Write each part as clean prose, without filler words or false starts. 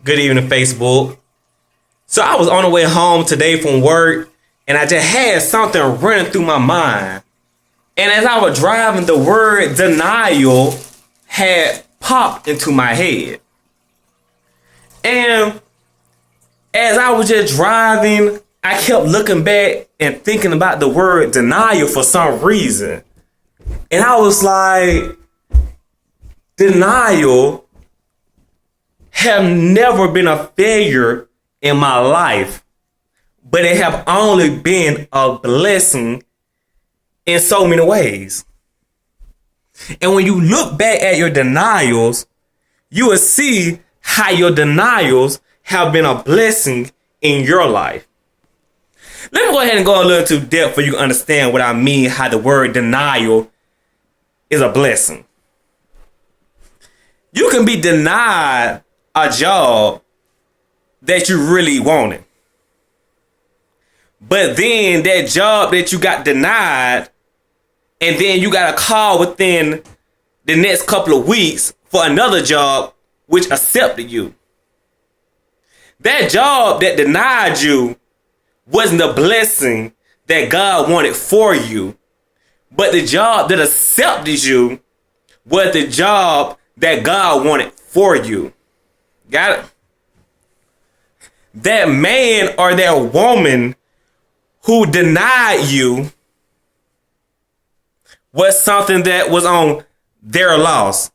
Good evening, Facebook. So I was on the way home today from work, and I just had something running through my mind. And as I was driving, the word denial had popped into my head. And as I was just driving, I kept looking back and thinking about the word denial for some reason. And I was like, denial have never been a failure in my life, but it have only been a blessing in so many ways. And when you look back at your denials, you will see how your denials have been a blessing in your life. Let me go ahead and go a little too depth for you to understand what I mean, how the word denial is a blessing. You can be denied a job that you really wanted. But then that job that you got denied, and then you got a call within the next couple of weeks for another job which accepted you. That job that denied you wasn't the blessing that God wanted for you, but the job that accepted you was the job that God wanted for you. Got it? That man or that woman who denied you was something that was on their loss.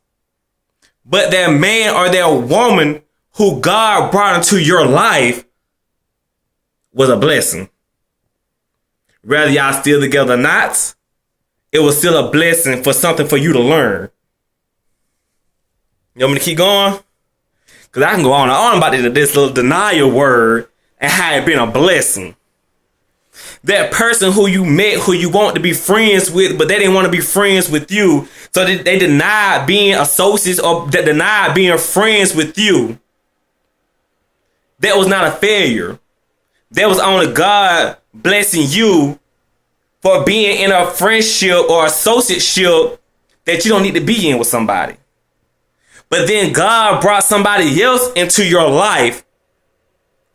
But that man or that woman who God brought into your life was a blessing. Whether y'all still together or not, it was still a blessing for something for you to learn. You want me to keep going? Because I can go on and on about this little denial word and how it been a blessing. That person who you met, who you want to be friends with, but they didn't want to be friends with you. So they denied being associates or they denied being friends with you. That was not a failure. That was only God blessing you for being in a friendship or associateship that you don't need to be in with somebody. But then God brought somebody else into your life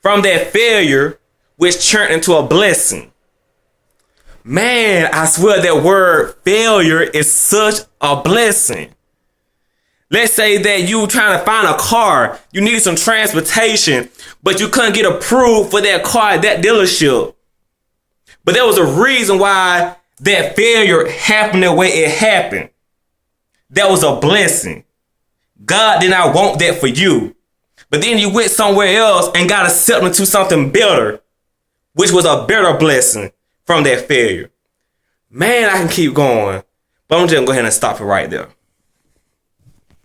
from that failure, which turned into a blessing. Man, I swear that word failure is such a blessing. Let's say that you trying to find a car, you needed some transportation, but you couldn't get approved for that car at that dealership. But there was a reason why that failure happened the way it happened. That was a blessing. God did not want that for you. But then you went somewhere else and got accepted into something better, which was a better blessing from that failure. Man, I can keep going, but I'm just going to go ahead and stop it right there.